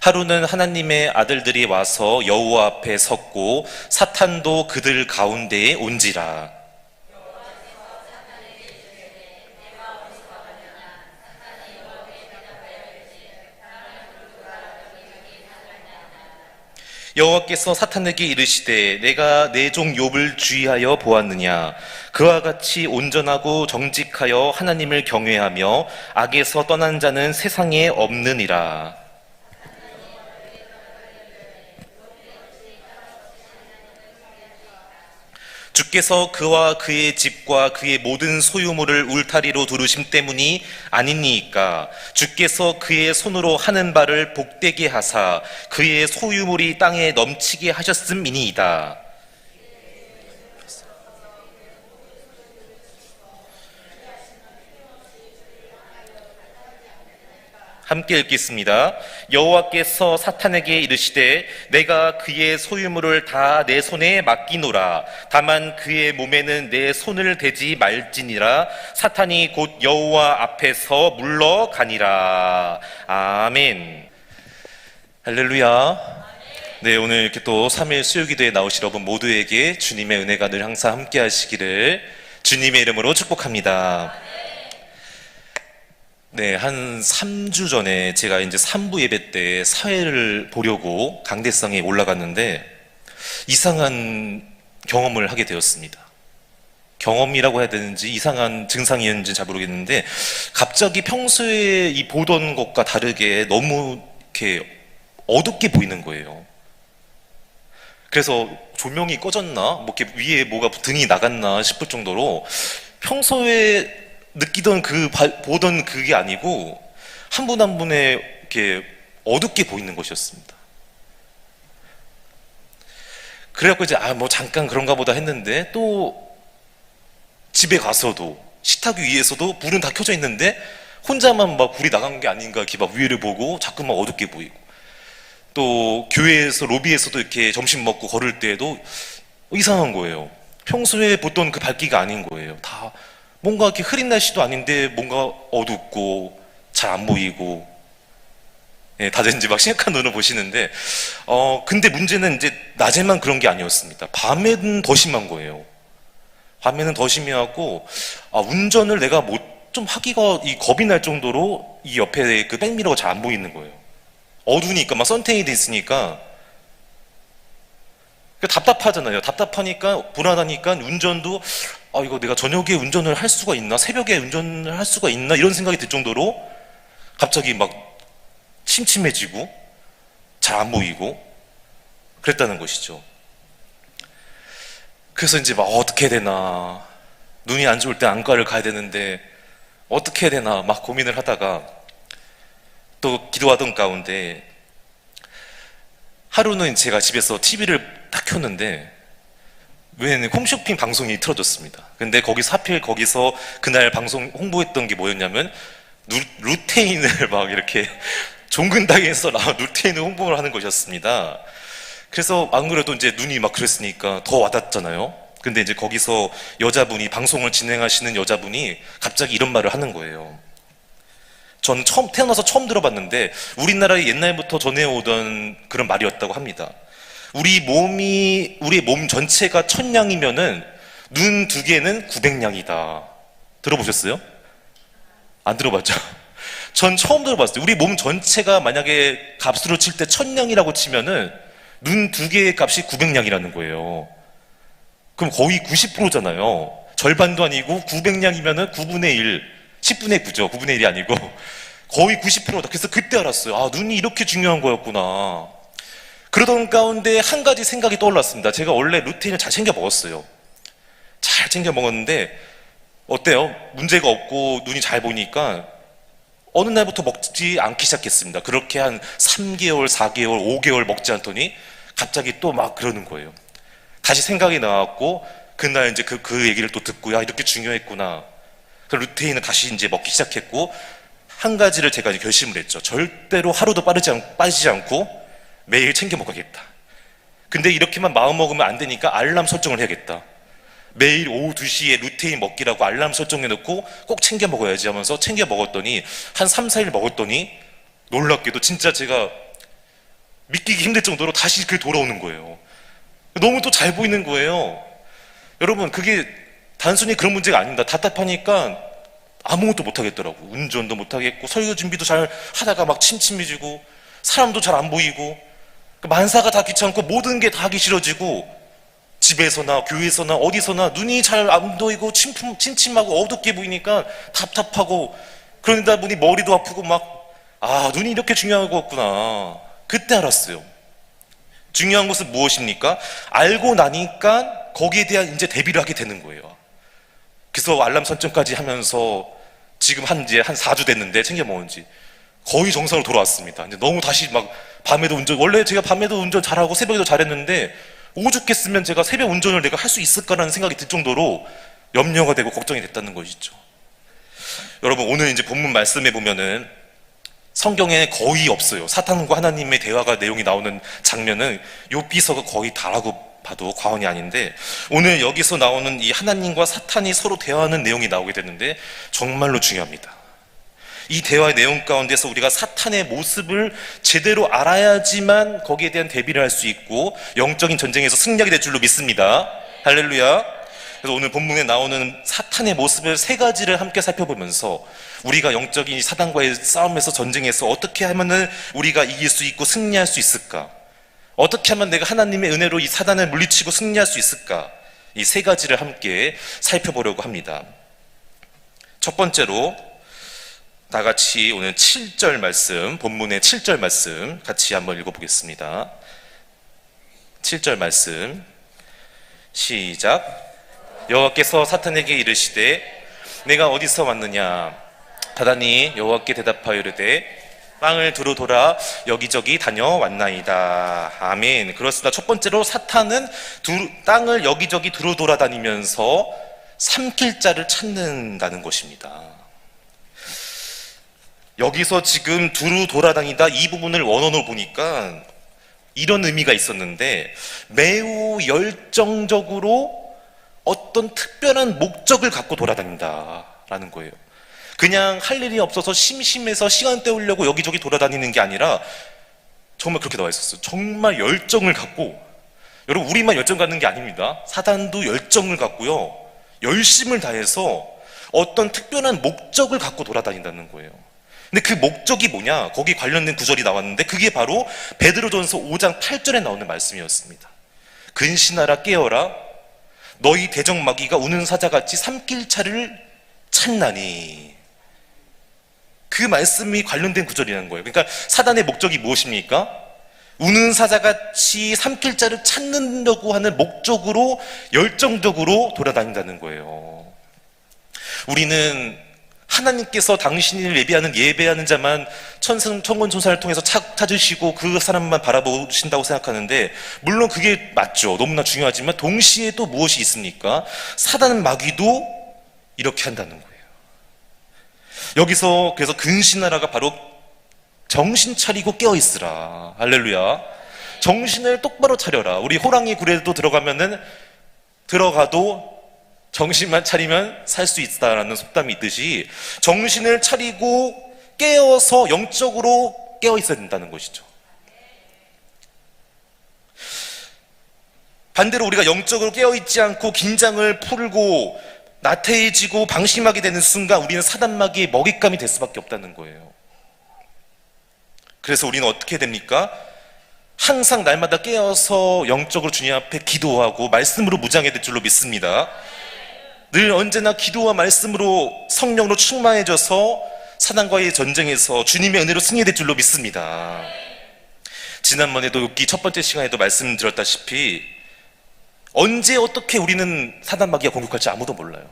하루는 하나님의 아들들이 와서 여호와 앞에 섰고 사탄도 그들 가운데에 온지라. 여호와께서 사탄에게 이르시되 내가 내 종 욥을 주의하여 보았느냐. 그와 같이 온전하고 정직하여 하나님을 경외하며 악에서 떠난 자는 세상에 없느니라. 주께서 그와 그의 집과 그의 모든 소유물을 울타리로 두르심 때문이 아니니까. 주께서 그의 손으로 하는 바를 복되게 하사 그의 소유물이 땅에 넘치게 하셨음이니이다. 함께 읽겠습니다. 여호와께서 사탄에게 이르시되 내가 그의 소유물을 다 내 손에 맡기노라. 다만 그의 몸에는 내 손을 대지 말지니라. 사탄이 곧 여호와 앞에서 물러가니라. 아멘. 할렐루야. 네, 오늘 이렇게 또 3일 수요기도에 나오실 여러분 모두에게 주님의 은혜가 늘 항상 함께 하시기를 주님의 이름으로 축복합니다. 네, 한 3주 전에 제가 이제 3부 예배 때 사회를 보려고 강대상에 올라갔는데 이상한 경험을 하게 되었습니다. 경험이라고 해야 되는지 이상한 증상이었는지 잘 모르겠는데 갑자기 평소에 이 보던 것과 다르게 너무 이렇게 어둡게 보이는 거예요. 그래서 조명이 꺼졌나? 뭐 이렇게 위에 뭐가 등이 나갔나 싶을 정도로 평소에 느끼던 보던 그게 아니고 한 분 한 분의 이렇게 어둡게 보이는 것이었습니다. 그래갖고 이제 뭐 잠깐 그런가 보다 했는데 또 집에 가서도 식탁 위에서도 불은 다 켜져 있는데 혼자만 막 불이 나간 게 아닌가 이렇게 막 위를 보고 자꾸만 어둡게 보이고 또 교회에서 로비에서도 이렇게 점심 먹고 걸을 때에도 이상한 거예요. 평소에 보던 그 밝기가 아닌 거예요. 다 뭔가 이렇게 흐린 날씨도 아닌데 뭔가 어둡고 잘 안 보이고, 예, 다들 이제 막 심각한 눈을 보시는데, 근데 문제는 이제 낮에만 그런 게 아니었습니다. 밤에는 더 심한 거예요. 밤에는 더 심해하고, 운전을 내가 좀 하기가 겁이 날 정도로 이 옆에 그 백미러가 잘 안 보이는 거예요. 어두우니까 막 선택이 돼 있으니까 답답하잖아요. 답답하니까 불안하니까 운전도 이거 내가 저녁에 운전을 할 수가 있나? 새벽에 운전을 할 수가 있나? 이런 생각이 들 정도로 갑자기 막 침침해지고 잘 안 보이고 그랬다는 것이죠. 그래서 이제 막 어떻게 해야 되나, 눈이 안 좋을 때 안과를 가야 되는데 어떻게 해야 되나 막 고민을 하다가 또 기도하던 가운데 하루는 제가 집에서 TV를 딱 켰는데 왜 홈쇼핑 방송이 틀어졌습니다. 근데 거기서 그날 방송 홍보했던 게 뭐였냐면 루테인을 막 이렇게 종근당에서 루테인을 홍보를 하는 것이었습니다. 그래서 안 그래도 이제 눈이 막 그랬으니까 더 와닿잖아요. 근데 이제 거기서 방송을 진행하시는 여자분이 갑자기 이런 말을 하는 거예요. 전 태어나서 처음 들어봤는데 우리나라에 옛날부터 전해오던 그런 말이었다고 합니다. 우리의 몸 전체가 1000냥이면은 눈 2개는 900냥이다. 들어보셨어요? 안 들어봤죠? 전 처음 들어봤어요. 우리 몸 전체가 만약에 값으로 칠 때 1000냥이라고 치면은 눈 2개의 값이 900냥이라는 거예요. 그럼 거의 90%잖아요. 절반도 아니고 900냥이면은 9분의 1, 10분의 9죠. 9분의 1이 아니고 거의 90%다. 그래서 그때 알았어요. 눈이 이렇게 중요한 거였구나. 그러던 가운데 한 가지 생각이 떠올랐습니다. 제가 원래 루테인을 잘 챙겨 먹었어요. 잘 챙겨 먹었는데 어때요? 문제가 없고 눈이 잘 보니까 어느 날부터 먹지 않기 시작했습니다. 그렇게 한 3개월, 4개월, 5개월 먹지 않더니 갑자기 또 막 그러는 거예요. 다시 생각이 나왔고 그날 이제 그 얘기를 또 듣고 이렇게 중요했구나. 그래서 루테인을 다시 이제 먹기 시작했고 한 가지를 제가 이제 결심을 했죠. 절대로 하루도 빠지지 않고 매일 챙겨 먹어야겠다. 근데 이렇게만 마음 먹으면 안 되니까 알람 설정을 해야겠다. 매일 오후 2시에 루테인 먹기라고 알람 설정해놓고 꼭 챙겨 먹어야지 하면서 챙겨 먹었더니 한 3, 4일 먹었더니 놀랍게도 진짜 제가 믿기기 힘들 정도로 다시 그 돌아오는 거예요. 너무 또 잘 보이는 거예요. 여러분, 그게 단순히 그런 문제가 아닙니다. 답답하니까 아무것도 못하겠더라고. 운전도 못하겠고, 설교 준비도 잘 하다가 막 침침해지고, 사람도 잘 안 보이고, 만사가 다 귀찮고, 모든 게 다 하기 싫어지고, 집에서나 교회에서나 어디서나 눈이 잘 안 보이고, 침침하고 어둡게 보이니까 답답하고, 그러다 보니 머리도 아프고 눈이 이렇게 중요한 거였구나. 그때 알았어요. 중요한 것은 무엇입니까? 알고 나니까 거기에 대한 이제 대비를 하게 되는 거예요. 그래서 알람 설정까지 하면서 지금 이제 한 4주 됐는데 챙겨 먹은 지 거의 정상으로 돌아왔습니다. 이제 너무 다시 밤에도 원래 제가 밤에도 운전 잘하고 새벽에도 잘했는데 오죽했으면 제가 새벽 운전을 내가 할 수 있을까라는 생각이 들 정도로 염려가 되고 걱정이 됐다는 것이죠. 여러분, 오늘 이제 본문 말씀에 보면은 성경에 거의 없어요. 사탄과 하나님의 대화가 내용이 나오는 장면은 욥기서가 거의 다라고 봐도 과언이 아닌데, 오늘 여기서 나오는 이 하나님과 사탄이 서로 대화하는 내용이 나오게 되는데 정말로 중요합니다. 이 대화의 내용 가운데서 우리가 사탄의 모습을 제대로 알아야지만 거기에 대한 대비를 할 수 있고 영적인 전쟁에서 승리하게 될 줄로 믿습니다. 할렐루야. 그래서 오늘 본문에 나오는 사탄의 모습을 3가지를 함께 살펴보면서 우리가 영적인 사탄과의 싸움에서, 전쟁에서 어떻게 하면은 우리가 이길 수 있고 승리할 수 있을까? 어떻게 하면 내가 하나님의 은혜로 이 사단을 물리치고 승리할 수 있을까? 이 3가지를 함께 살펴보려고 합니다. 첫 번째로 다 같이 오늘 7절 말씀, 본문의 7절 말씀 같이 한번 읽어보겠습니다. 7절 말씀 시작. 여호와께서 사탄에게 이르시되 내가 어디서 왔느냐? 사단이 여호와께 대답하여 이르되 땅을 두루 돌아 여기저기 다녀왔나이다. 아멘. 그렇습니다. 첫 번째로 사탄은 땅을 여기저기 두루 돌아다니면서 삼킬 자를 찾는다는 것입니다. 여기서 지금 두루 돌아다니다 이 부분을 원어로 보니까 이런 의미가 있었는데, 매우 열정적으로 어떤 특별한 목적을 갖고 돌아다닌다라는 거예요. 그냥 할 일이 없어서 심심해서 시간 때우려고 여기저기 돌아다니는 게 아니라 정말 그렇게 나와 있었어요. 정말 열정을 갖고, 여러분, 우리만 열정 갖는 게 아닙니다. 사단도 열정을 갖고요, 열심을 다해서 어떤 특별한 목적을 갖고 돌아다닌다는 거예요. 근데 그 목적이 뭐냐? 거기 관련된 구절이 나왔는데 그게 바로 베드로전서 5장 8절에 나오는 말씀이었습니다. 근신하라, 깨어라, 너희 대적마귀가 우는 사자같이 삼킬 차를 찾나니. 그 말씀이 관련된 구절이라는 거예요. 그러니까 사단의 목적이 무엇입니까? 우는 사자같이 삼킬 자를 찾는다고 하는 목적으로 열정적으로 돌아다닌다는 거예요. 우리는 하나님께서 당신을 예배하는 자만 천군천사를 통해서 찾으시고 그 사람만 바라보신다고 생각하는데, 물론 그게 맞죠. 너무나 중요하지만 동시에 또 무엇이 있습니까? 사단 마귀도 이렇게 한다는 거예요. 여기서 그래서 근신하라가 바로 정신 차리고 깨어있으라. 할렐루야. 정신을 똑바로 차려라. 우리 호랑이 굴에도 들어가도 정신만 차리면 살 수 있다라는 속담이 있듯이 정신을 차리고 깨어서 영적으로 깨어 있어야 된다는 것이죠. 반대로 우리가 영적으로 깨어 있지 않고 긴장을 풀고 나태해지고 방심하게 되는 순간 우리는 사단마귀의 먹잇감이 될 수밖에 없다는 거예요. 그래서 우리는 어떻게 됩니까? 항상 날마다 깨어서 영적으로 주님 앞에 기도하고 말씀으로 무장해야 될 줄로 믿습니다. 늘 언제나 기도와 말씀으로 성령으로 충만해져서 사단과의 전쟁에서 주님의 은혜로 승리해야 될 줄로 믿습니다. 지난번에도 욥기 첫 번째 시간에도 말씀드렸다시피 언제 어떻게 우리는 사단마귀가 공격할지 아무도 몰라요.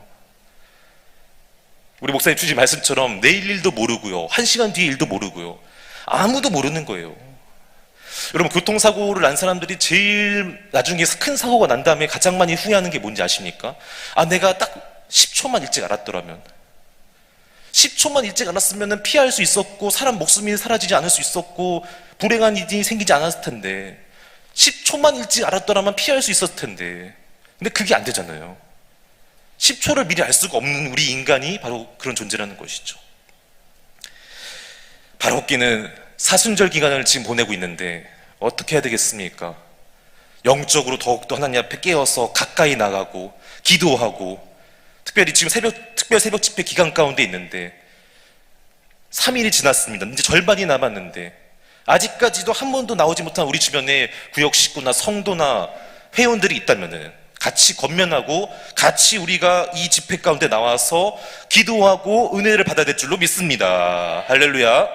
우리 목사님 주신 말씀처럼 내일 일도 모르고요, 1시간 뒤의 일도 모르고요, 아무도 모르는 거예요. 여러분, 교통사고를 난 사람들이 제일 나중에 큰 사고가 난 다음에 가장 많이 후회하는 게 뭔지 아십니까? 내가 딱 10초만 일찍 알았더라면, 10초만 일찍 알았으면 피할 수 있었고 사람 목숨이 사라지지 않을 수 있었고 불행한 일이 생기지 않았을 텐데, 10초만 일찍 알았더라면 피할 수 있었을 텐데. 근데 그게 안 되잖아요. 10초를 미리 알 수가 없는 우리 인간이 바로 그런 존재라는 것이죠. 바로기는 사순절 기간을 지금 보내고 있는데 어떻게 해야 되겠습니까? 영적으로 더욱더 하나님 앞에 깨어서 가까이 나가고 기도하고, 특별히 지금 특별 새벽 집회 기간 가운데 있는데 3일이 지났습니다. 이제 절반이 남았는데 아직까지도 한 번도 나오지 못한 우리 주변에 구역 식구나 성도나 회원들이 있다면은 같이 권면하고 같이 우리가 이 집회 가운데 나와서 기도하고 은혜를 받아야 될 줄로 믿습니다. 할렐루야.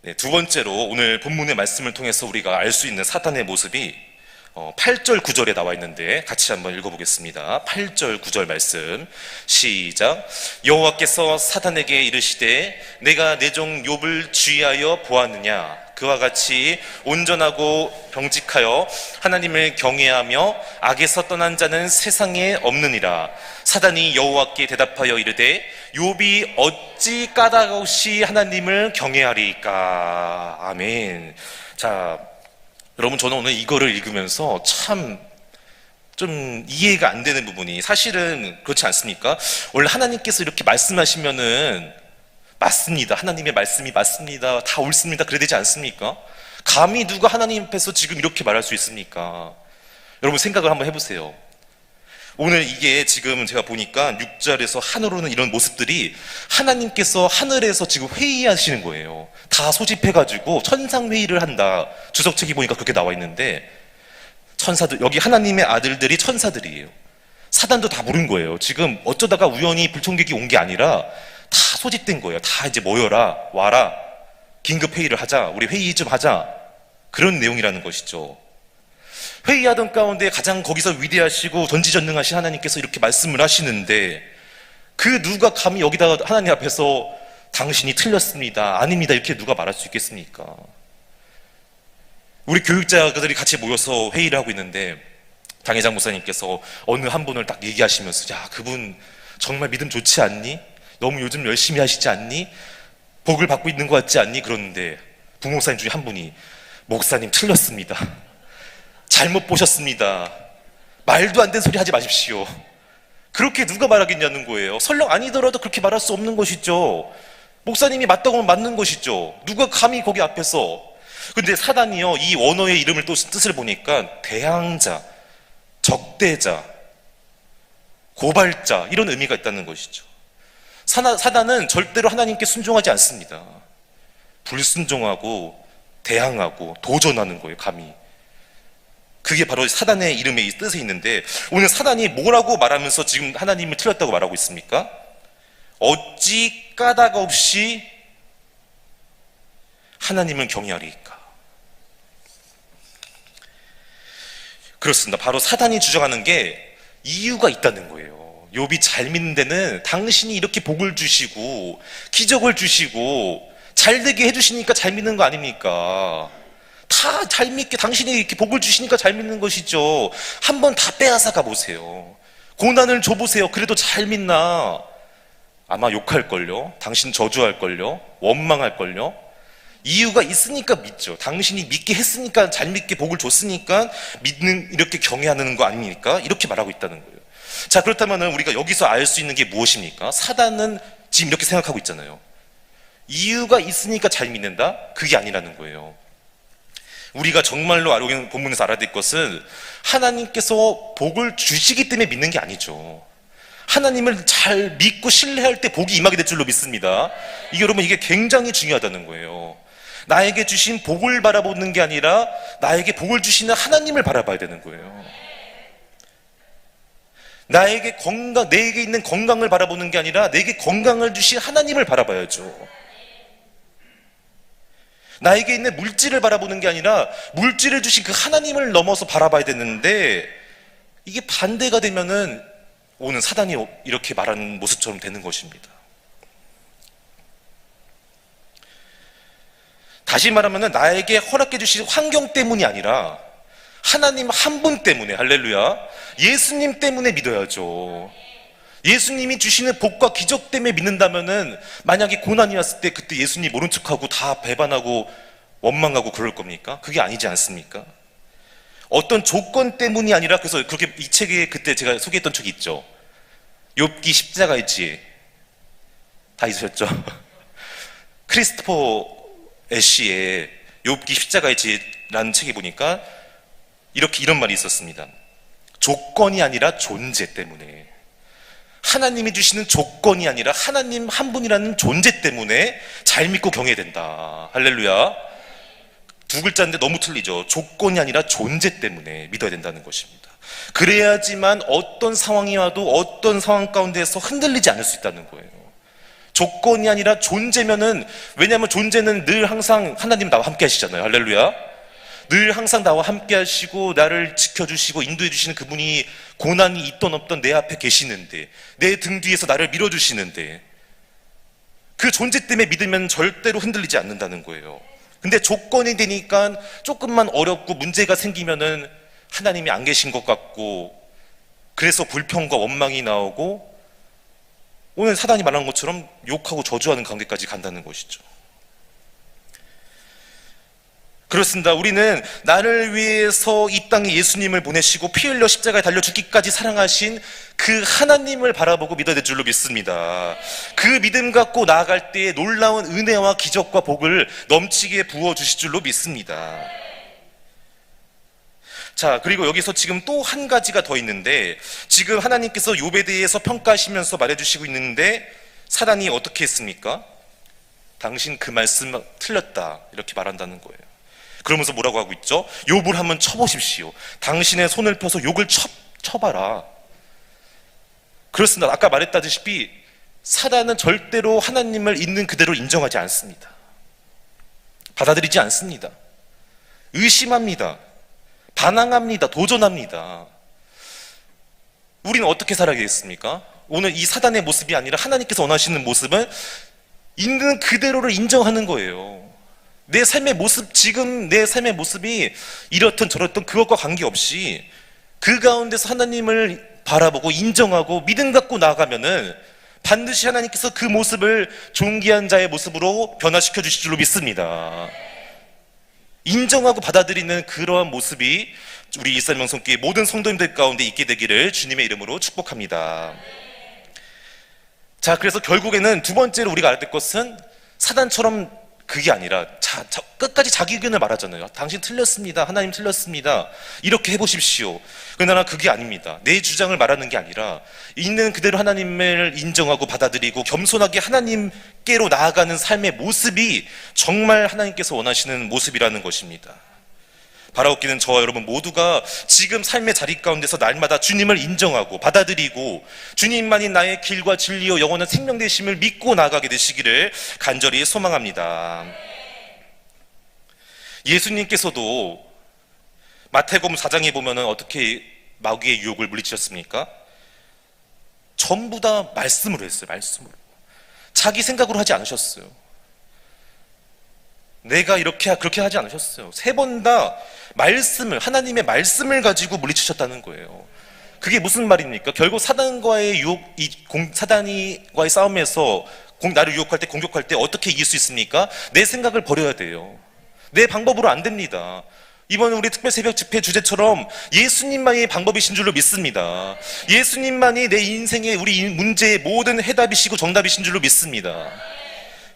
네, 두 번째로 오늘 본문의 말씀을 통해서 우리가 알 수 있는 사탄의 모습이 8절 9절에 나와 있는데 같이 한번 읽어보겠습니다. 8절 9절 말씀 시작. 여호와께서 사탄에게 이르시되 내가 내 종 욥을 주의하여 보았느냐? 그와 같이 온전하고 병직하여 하나님을 경외하며 악에서 떠난 자는 세상에 없느니라. 사단이 여호와께 대답하여 이르되 욥이 어찌 까닭 없이 하나님을 경외하리까? 아멘. 자, 여러분, 저는 오늘 이거를 읽으면서 참 좀 이해가 안 되는 부분이, 사실은 그렇지 않습니까? 원래 하나님께서 이렇게 말씀하시면은 맞습니다. 하나님의 말씀이 맞습니다. 다 옳습니다. 그래야 되지 않습니까? 감히 누가 하나님 앞에서 지금 이렇게 말할 수 있습니까? 여러분 생각을 한번 해보세요. 오늘 이게 지금 제가 보니까 6절에서 하늘로는 이런 모습들이 하나님께서 하늘에서 지금 회의하시는 거예요. 다 소집해가지고 천상회의를 한다. 주석책이 보니까 그렇게 나와 있는데, 천사들, 여기 하나님의 아들들이 천사들이에요. 사단도 다 모른 거예요. 지금 어쩌다가 우연히 불청객이 온 게 아니라 다 소집된 거예요. 다 이제 모여라, 와라, 긴급회의를 하자, 우리 회의 좀 하자, 그런 내용이라는 것이죠. 회의하던 가운데 가장 거기서 위대하시고 전지전능하신 하나님께서 이렇게 말씀을 하시는데, 그 누가 감히 여기다가 하나님 앞에서 당신이 틀렸습니다, 아닙니다, 이렇게 누가 말할 수 있겠습니까? 우리 교육자들이 같이 모여서 회의를 하고 있는데 장혜장 목사님께서 어느 한 분을 딱 얘기하시면서, 야, 그분 정말 믿음 좋지 않니? 너무 요즘 열심히 하시지 않니? 복을 받고 있는 것 같지 않니? 그러는데 부목사님 중에 한 분이, 목사님 틀렸습니다, 잘못 보셨습니다, 말도 안 되는 소리 하지 마십시오. 그렇게 누가 말하겠냐는 거예요. 설령 아니더라도 그렇게 말할 수 없는 것이죠. 목사님이 맞다고 하면 맞는 것이죠. 누가 감히 거기 앞에서. 근데 사단이요, 이 원어의 이름을 또 뜻을 보니까 대항자, 적대자, 고발자, 이런 의미가 있다는 것이죠. 사단은 절대로 하나님께 순종하지 않습니다. 불순종하고 대항하고 도전하는 거예요, 감히. 그게 바로 사단의 이름의 뜻에 있는데, 오늘 사단이 뭐라고 말하면서 지금 하나님을 틀렸다고 말하고 있습니까? 어찌 까닭 없이 하나님을 경외하리까? 그렇습니다. 바로 사단이 주장하는 게 이유가 있다는 거예요. 욥이 잘 믿는 데는 당신이 이렇게 복을 주시고 기적을 주시고 잘 되게 해주시니까 잘 믿는 거 아닙니까? 다 잘 믿게 당신이 이렇게 복을 주시니까 잘 믿는 것이죠. 한번 다 빼앗아 가보세요. 고난을 줘보세요. 그래도 잘 믿나? 아마 욕할걸요. 당신 저주할걸요. 원망할걸요. 이유가 있으니까 믿죠. 당신이 믿게 했으니까, 잘 믿게 복을 줬으니까 믿는, 이렇게 경외하는 거 아닙니까? 이렇게 말하고 있다는 거예요. 자, 그렇다면 우리가 여기서 알 수 있는 게 무엇입니까? 사단은 지금 이렇게 생각하고 있잖아요. 이유가 있으니까 잘 믿는다? 그게 아니라는 거예요. 우리가 정말로 여기 본문에서 알아야 될 것은 하나님께서 복을 주시기 때문에 믿는 게 아니죠. 하나님을 잘 믿고 신뢰할 때 복이 임하게 될 줄로 믿습니다. 이게 여러분, 이게 굉장히 중요하다는 거예요. 나에게 주신 복을 바라보는 게 아니라 나에게 복을 주시는 하나님을 바라봐야 되는 거예요. 나에게 내게 있는 건강을 바라보는 게 아니라 내게 건강을 주신 하나님을 바라봐야죠. 나에게 있는 물질을 바라보는 게 아니라 물질을 주신 그 하나님을 넘어서 바라봐야 되는데, 이게 반대가 되면은 오늘 사단이 이렇게 말하는 모습처럼 되는 것입니다. 다시 말하면 나에게 허락해 주신 환경 때문이 아니라 하나님 한 분 때문에, 할렐루야, 예수님 때문에 믿어야죠. 예수님이 주시는 복과 기적 때문에 믿는다면은, 만약에 고난이 왔을 때 그때 예수님 모른 척하고 다 배반하고 원망하고 그럴 겁니까? 그게 아니지 않습니까? 어떤 조건 때문이 아니라, 그래서 그렇게 이 책에 그때 제가 소개했던 책이 있죠. 욥기 십자가의 지혜. 다 있으셨죠? 크리스토퍼 애쉬의 욥기 십자가의 지혜라는 책에 보니까 이런 말이 있었습니다. 조건이 아니라 존재 때문에, 하나님이 주시는 조건이 아니라 하나님 한 분이라는 존재 때문에 잘 믿고 경외해야 된다. 할렐루야. 두 글자인데 너무 틀리죠. 조건이 아니라 존재 때문에 믿어야 된다는 것입니다. 그래야지만 어떤 상황이 와도 어떤 상황 가운데에서 흔들리지 않을 수 있다는 거예요. 조건이 아니라 존재면은, 왜냐하면 존재는 늘 항상 하나님 나와 함께 하시잖아요. 할렐루야. 늘 항상 나와 함께 하시고 나를 지켜주시고 인도해 주시는 그분이 고난이 있던 없던 내 앞에 계시는데, 내 등 뒤에서 나를 밀어주시는데, 그 존재 때문에 믿으면 절대로 흔들리지 않는다는 거예요. 근데 조건이 되니까 조금만 어렵고 문제가 생기면은 하나님이 안 계신 것 같고, 그래서 불평과 원망이 나오고 오늘 사단이 말한 것처럼 욕하고 저주하는 관계까지 간다는 것이죠. 그렇습니다. 우리는 나를 위해서 이 땅에 예수님을 보내시고 피 흘려 십자가에 달려 죽기까지 사랑하신 그 하나님을 바라보고 믿어야 될 줄로 믿습니다. 그 믿음 갖고 나아갈 때에 놀라운 은혜와 기적과 복을 넘치게 부어주실 줄로 믿습니다. 자, 그리고 여기서 지금 또 한 가지가 더 있는데, 지금 하나님께서 욥에 대해서 평가하시면서 말해주시고 있는데, 사단이 어떻게 했습니까? 당신 그 말씀 틀렸다, 이렇게 말한다는 거예요. 그러면서 뭐라고 하고 있죠? 욥을 한번 쳐보십시오. 당신의 손을 펴서 욕을 쳐봐라. 그렇습니다. 아까 말했다시피 사단은 절대로 하나님을 있는 그대로 인정하지 않습니다. 받아들이지 않습니다. 의심합니다. 반항합니다. 도전합니다. 우리는 어떻게 살아야겠습니까? 오늘 이 사단의 모습이 아니라 하나님께서 원하시는 모습은 있는 그대로를 인정하는 거예요. 내 삶의 모습, 지금 내 삶의 모습이 이렇든 저렇든 그것과 관계없이 그 가운데서 하나님을 바라보고 인정하고 믿음 갖고 나아가면은 반드시 하나님께서 그 모습을 존귀한 자의 모습으로 변화시켜 주실 줄로 믿습니다. 인정하고 받아들이는 그러한 모습이 우리 일산명성교회 모든 성도님들 가운데 있게 되기를 주님의 이름으로 축복합니다. 자, 그래서 결국에는 두 번째로 우리가 알아야 될 것은 사단처럼 그게 아니라 끝까지 자기 의견을 말하잖아요. 당신 틀렸습니다. 하나님 틀렸습니다. 이렇게 해보십시오. 그러나 그게 아닙니다. 내 주장을 말하는 게 아니라 있는 그대로 하나님을 인정하고 받아들이고 겸손하게 하나님께로 나아가는 삶의 모습이 정말 하나님께서 원하시는 모습이라는 것입니다. 바라옵기는 저와 여러분 모두가 지금 삶의 자리 가운데서 날마다 주님을 인정하고 받아들이고 주님만이 나의 길과 진리요 영원한 생명 되심을 믿고 나아가게 되시기를 간절히 소망합니다. 예수님께서도 마태복음 4장에 보면은 어떻게 마귀의 유혹을 물리치셨습니까? 전부 다 말씀으로 했어요. 말씀으로. 자기 생각으로 하지 않으셨어요. 내가 그렇게 하지 않으셨어요. 세 번 다 말씀을, 하나님의 말씀을 가지고 물리치셨다는 거예요. 그게 무슨 말입니까? 결국 사단과의 사단과의 싸움에서 나를 유혹할 때, 공격할 때 어떻게 이길 수 있습니까? 내 생각을 버려야 돼요. 내 방법으로 안 됩니다. 이번 우리 특별 새벽 집회 주제처럼 예수님만이 방법이신 줄로 믿습니다. 예수님만이 내 인생의 우리 문제의 모든 해답이시고 정답이신 줄로 믿습니다.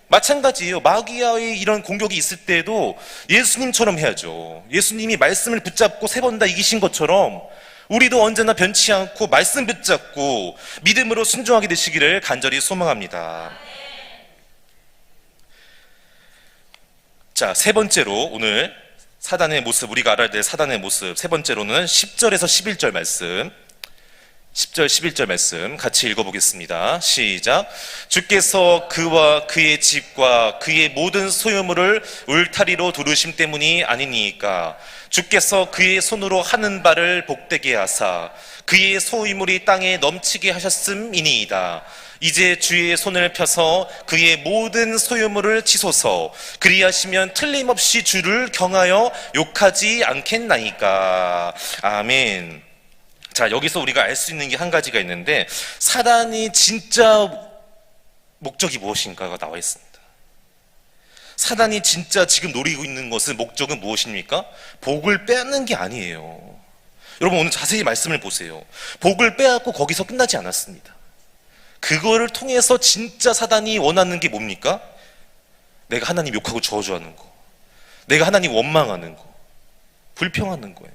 마찬가지예요. 마귀와의 이런 공격이 있을 때에도 예수님처럼 해야죠. 예수님이 말씀을 붙잡고 세 번 다 이기신 것처럼 우리도 언제나 변치 않고 말씀 붙잡고 믿음으로 순종하게 되시기를 간절히 소망합니다. 자, 세 번째로 오늘 사단의 모습, 우리가 알아야 될 사단의 모습, 세 번째로는 10절에서 11절 말씀, 10절 11절 말씀 같이 읽어보겠습니다. 시작. 주께서 그와 그의 집과 그의 모든 소유물을 울타리로 두르심 때문이 아니니까 주께서 그의 손으로 하는 바를 복되게 하사 그의 소유물이 땅에 넘치게 하셨음이니이다. 이제 주의 손을 펴서 그의 모든 소유물을 치소서. 그리하시면 틀림없이 주를 경하여 욕하지 않겠나이까. 아멘. 자, 여기서 우리가 알 수 있는 게 한 가지가 있는데 사단이 진짜 목적이 무엇인가가 나와 있습니다. 사단이 진짜 지금 노리고 있는 것은 목적은 무엇입니까? 복을 빼앗는 게 아니에요. 여러분 오늘 자세히 말씀을 보세요. 복을 빼앗고 거기서 끝나지 않았습니다. 그거를 통해서 진짜 사단이 원하는 게 뭡니까? 내가 하나님 욕하고 저주하는 거, 내가 하나님 원망하는 거, 불평하는 거예요.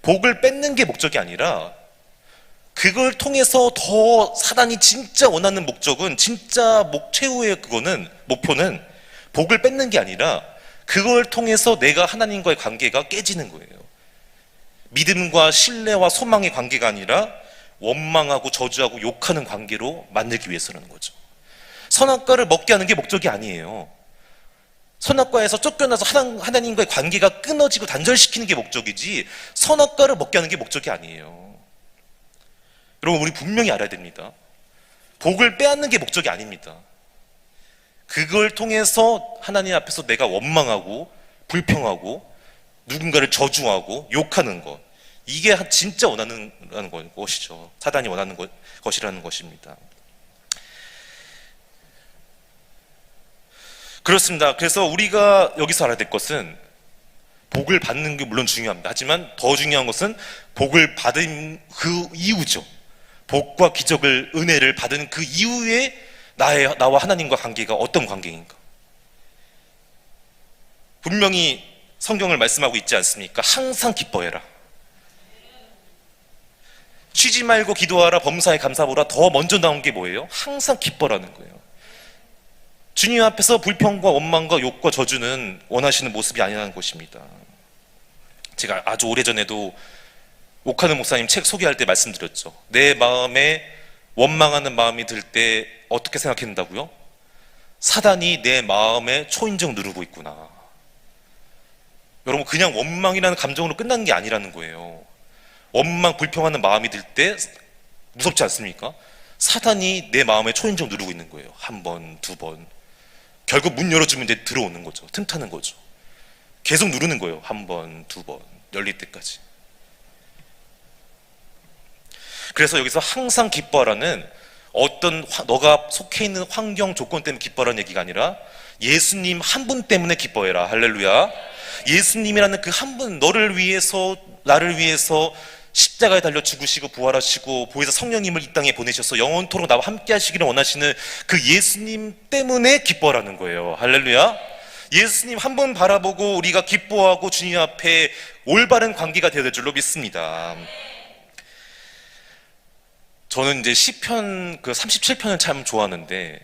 복을 뺏는 게 목적이 아니라 그걸 통해서 더 사단이 진짜 원하는 목적은, 진짜 최후의 그거는, 목표는 복을 뺏는 게 아니라 그걸 통해서 내가 하나님과의 관계가 깨지는 거예요. 믿음과 신뢰와 소망의 관계가 아니라 원망하고 저주하고 욕하는 관계로 만들기 위해서라는 거죠. 선악과를 먹게 하는 게 목적이 아니에요. 선악과에서 쫓겨나서 하나님과의 관계가 끊어지고 단절시키는 게 목적이지, 선악과를 먹게 하는 게 목적이 아니에요. 여러분, 우리 분명히 알아야 됩니다. 복을 빼앗는 게 목적이 아닙니다. 그걸 통해서 하나님 앞에서 내가 원망하고 불평하고 누군가를 저주하고 욕하는 것, 이게 진짜 원하는 것이죠. 사단이 원하는 것이라는 것입니다. 그렇습니다. 그래서 우리가 여기서 알아야 될 것은, 복을 받는 게 물론 중요합니다. 하지만 더 중요한 것은 복을 받은 그 이유죠. 복과 기적을, 은혜를 받은 그 이후에 나와 하나님과 관계가 어떤 관계인가. 분명히 성경을 말씀하고 있지 않습니까? 항상 기뻐해라. 쉬지 말고 기도하라, 범사에 감사하라. 더 먼저 나온 게 뭐예요? 항상 기뻐라는 거예요. 주님 앞에서 불평과 원망과 욕과 저주는 원하시는 모습이 아니라는 것입니다. 제가 아주 오래전에도 옥하는 목사님 책 소개할 때 말씀드렸죠. 내 마음에 원망하는 마음이 들 때 어떻게 생각한다고요? 사단이 내 마음에 초인종 누르고 있구나. 여러분, 그냥 원망이라는 감정으로 끝나는 게 아니라는 거예요. 원망, 불평하는 마음이 들 때 무섭지 않습니까? 사단이 내 마음에 초인종 누르고 있는 거예요. 한 번, 두 번. 결국 문 열어주면 이제 들어오는 거죠. 틈타는 거죠. 계속 누르는 거예요. 한 번, 두 번, 열릴 때까지. 그래서 여기서 항상 기뻐하라는, 어떤 너가 속해 있는 환경, 조건 때문에 기뻐하라는 얘기가 아니라 예수님 한 분 때문에 기뻐해라. 할렐루야. 예수님이라는 그 한 분, 너를 위해서, 나를 위해서 십자가에 달려 죽으시고 부활하시고 보혜사 성령님을 이 땅에 보내셔서 영원토록 나와 함께 하시기를 원하시는 그 예수님 때문에 기뻐하라는 거예요. 할렐루야. 예수님 한 분 바라보고 우리가 기뻐하고 주님 앞에 올바른 관계가 되어야 될 줄로 믿습니다. 저는 이제 시편 그 37편을 참 좋아하는데,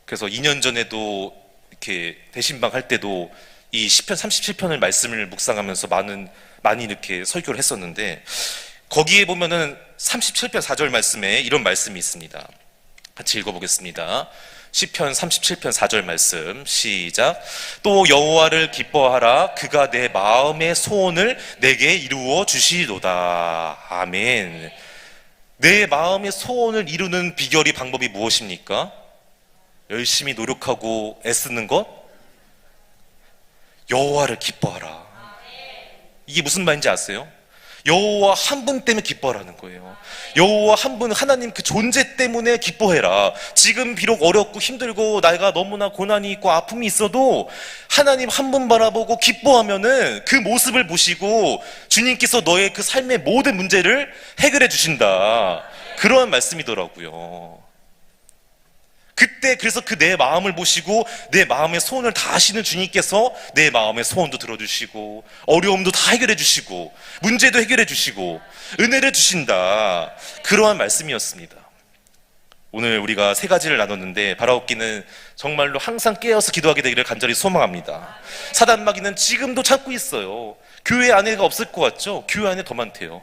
그래서 2년 전에도 이렇게 대신방 할 때도 이 시편 37편을 말씀을 묵상하면서 많이 이렇게 설교를 했었는데, 거기에 보면은 37편 4절 말씀에 이런 말씀이 있습니다. 같이 읽어보겠습니다. 시편 37편 4절 말씀 시작. 또 여호와를 기뻐하라. 그가 내 마음의 소원을 내게 이루어 주시도다. 아멘. 내 마음의 소원을 이루는 비결이, 방법이 무엇입니까? 열심히 노력하고 애쓰는 것? 여호와를 기뻐하라. 이게 무슨 말인지 아세요? 여호와 한 분 때문에 기뻐하라는 거예요. 여호와 한 분, 하나님 그 존재 때문에 기뻐해라. 지금 비록 어렵고 힘들고 내가 너무나 고난이 있고 아픔이 있어도 하나님 한 분 바라보고 기뻐하면은 그 모습을 보시고 주님께서 너의 그 삶의 모든 문제를 해결해 주신다. 그러한 말씀이더라고요. 그때 그래서 그 내 마음을 보시고 내 마음의 소원을 다 하시는 주님께서 내 마음의 소원도 들어주시고 어려움도 다 해결해 주시고 문제도 해결해 주시고 은혜를 주신다. 그러한 말씀이었습니다. 오늘 우리가 세 가지를 나눴는데, 바라옵기는 정말로 항상 깨어서 기도하게 되기를 간절히 소망합니다. 사단 마귀는 지금도 찾고 있어요. 교회 안에가 없을 것 같죠? 교회 안에 더 많대요.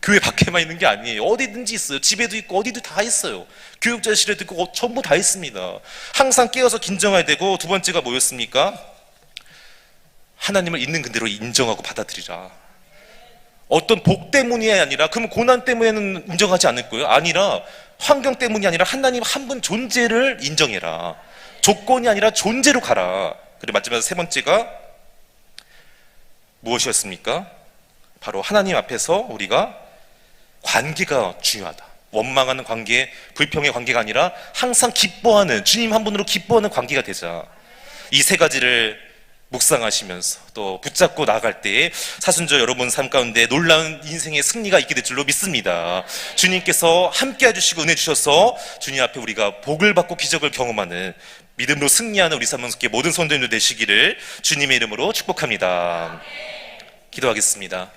교회 밖에만 있는 게 아니에요. 어디든지 있어요. 집에도 있고 어디도 다 있어요. 교육자실에도 있고 전부 다 있습니다. 항상 깨어서 긴장해야 되고, 두 번째가 뭐였습니까? 하나님을 있는 그대로 인정하고 받아들이라. 어떤 복 때문이 아니라, 그러면 고난 때문에는 인정하지 않을 거예요. 아니라 환경 때문이 아니라 하나님 한 분 존재를 인정해라. 조건이 아니라 존재로 가라. 그리고 마지막 세 번째가 무엇이었습니까? 바로 하나님 앞에서 우리가 관계가 중요하다. 원망하는 관계, 불평의 관계가 아니라 항상 기뻐하는, 주님 한 분으로 기뻐하는 관계가 되자. 이 세 가지를 묵상하시면서 또 붙잡고 나아갈 때에 사순절 여러분 삶 가운데 놀라운 인생의 승리가 있게 될 줄로 믿습니다. 주님께서 함께 해주시고 은혜 주셔서 주님 앞에 우리가 복을 받고 기적을 경험하는 믿음으로 승리하는 우리 사모님께 모든 성도님들 되시기를 주님의 이름으로 축복합니다. 기도하겠습니다.